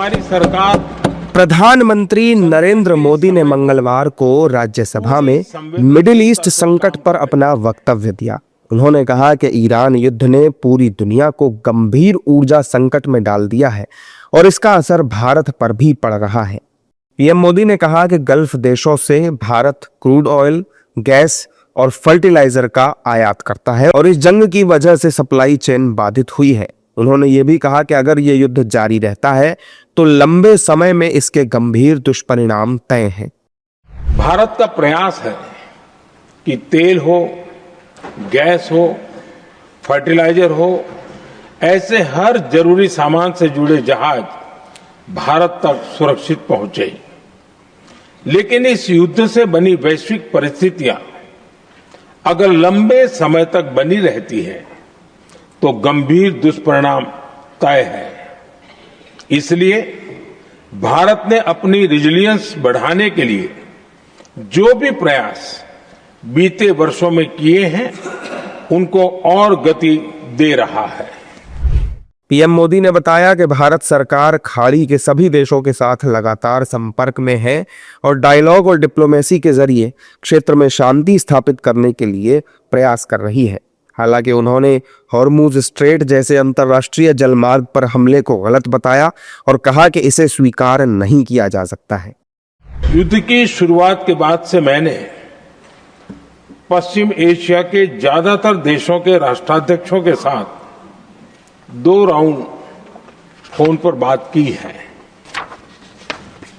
हमारी सरकार। प्रधानमंत्री नरेंद्र मोदी ने मंगलवार को राज्यसभा में मिडिल ईस्ट संकट पर अपना वक्तव्य दिया। उन्होंने कहा कि ईरान युद्ध ने पूरी दुनिया को गंभीर ऊर्जा संकट में डाल दिया है और इसका असर भारत पर भी पड़ रहा है। पीएम मोदी ने कहा कि गल्फ देशों से भारत क्रूड ऑयल, गैस और फर्टिलाइजर का आयात करता है और इस जंग की वजह से सप्लाई चेन बाधित हुई है। उन्होंने ये भी कहा कि अगर ये युद्ध जारी रहता है तो लंबे समय में इसके गंभीर दुष्परिणाम तय हैं। भारत का प्रयास है कि तेल हो, गैस हो, फर्टिलाइजर हो, ऐसे हर जरूरी सामान से जुड़े जहाज भारत तक सुरक्षित पहुंचे। लेकिन इस युद्ध से बनी वैश्विक परिस्थितियां अगर लंबे समय तक बनी रहती है तो गंभीर दुष्परिणाम तय है। इसलिए भारत ने अपनी रेजिलियंस बढ़ाने के लिए जो भी प्रयास बीते वर्षों में किए हैं उनको और गति दे रहा है। पीएम मोदी ने बताया कि भारत सरकार खाड़ी के सभी देशों के साथ लगातार संपर्क में है और डायलॉग और डिप्लोमेसी के जरिए क्षेत्र में शांति स्थापित करने के लिए प्रयास कर रही है। हालांकि उन्होंने हॉर्मुज स्ट्रेट जैसे अंतर्राष्ट्रीय जलमार्ग पर हमले को गलत बताया और कहा कि इसे स्वीकार नहीं किया जा सकता है। युद्ध की शुरुआत के बाद से मैंने पश्चिम एशिया के ज्यादातर देशों के राष्ट्राध्यक्षों के साथ 2 राउंड फोन पर बात की है।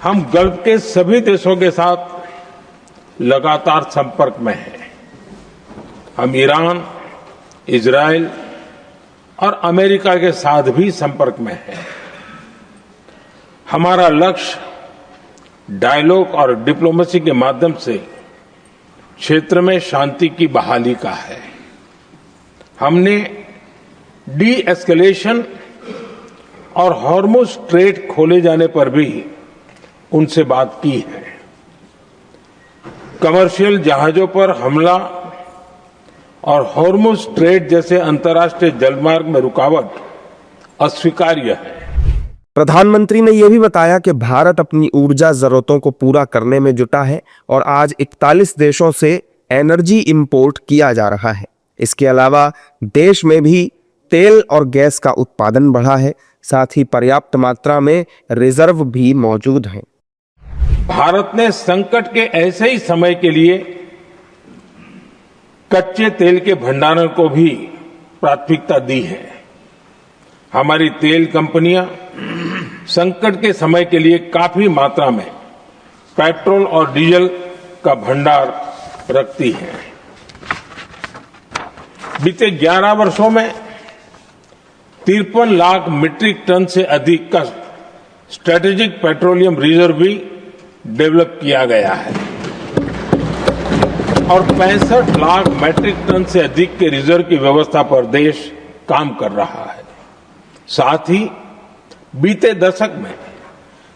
हम गल्फ के सभी देशों के साथ लगातार संपर्क में हैं। हम ईरान, इजराइल और अमेरिका के साथ भी संपर्क में हैं। हमारा लक्ष्य डायलॉग और डिप्लोमेसी के माध्यम से क्षेत्र में शांति की बहाली का है। हमने डी एस्केलेशन और हॉर्मुज स्ट्रेट खोले जाने पर भी उनसे बात की है। कमर्शियल जहाजों पर हमला और हॉर्मुज स्ट्रेट जैसे अंतर्राष्ट्रीय जलमार्ग में रुकावट अस्वीकार्य है। प्रधानमंत्री ने यह भी बताया कि भारत अपनी ऊर्जा जरूरतों को पूरा करने में जुटा है और आज 41 देशों से एनर्जी इंपोर्ट किया जा रहा है। इसके अलावा देश में भी तेल और गैस का उत्पादन बढ़ा है, साथ ही पर्याप्त मात्रा में रिजर्व भी मौजूद हैं। भारत ने संकट के ऐसे ही समय के लिए कच्चे तेल के भंडारण को भी प्राथमिकता दी है। हमारी तेल कंपनियां संकट के समय के लिए काफी मात्रा में पेट्रोल और डीजल का भंडार रखती हैं। बीते 11 वर्षों में 53 लाख मीट्रिक टन से अधिक का स्ट्रेटेजिक पेट्रोलियम रिजर्व भी डेवलप किया गया है और 65 लाख मैट्रिक टन से अधिक के रिजर्व की व्यवस्था पर देश काम कर रहा है। साथ ही बीते दशक में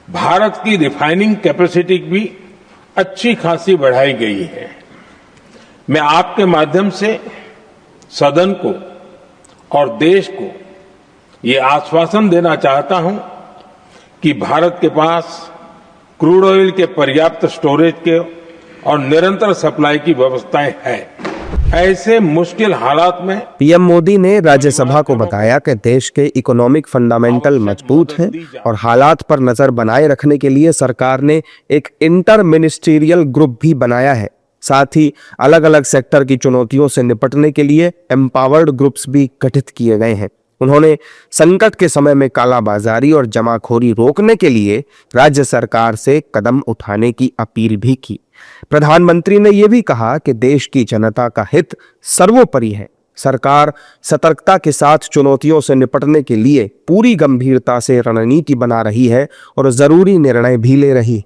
भारत की रिफाइनिंग कैपेसिटी भी अच्छी खासी बढ़ाई गई है। मैं आपके माध्यम से सदन को और देश को ये आश्वासन देना चाहता हूं कि भारत के पास क्रूड ऑयल के पर्याप्त स्टोरेज के और निरंतर सप्लाई की व्यवस्थाएं हैं। ऐसे मुश्किल हालात में पीएम मोदी ने राज्यसभा को बताया कि देश के इकोनॉमिक फंडामेंटल मजबूत हैं और हालात पर नजर बनाए रखने के लिए सरकार ने एक इंटर मिनिस्ट्रियल ग्रुप भी बनाया है। साथ ही अलग अलग सेक्टर की चुनौतियों से निपटने के लिए एम्पावर्ड ग्रुप्स भी गठित किए गए हैं। उन्होंने संकट के समय में कालाबाजारी और जमाखोरी रोकने के लिए राज्य सरकार से कदम उठाने की अपील भी की। प्रधानमंत्री ने यह भी कहा कि देश की जनता का हित सर्वोपरि है। सरकार सतर्कता के साथ चुनौतियों से निपटने के लिए पूरी गंभीरता से रणनीति बना रही है और जरूरी निर्णय भी ले रही है।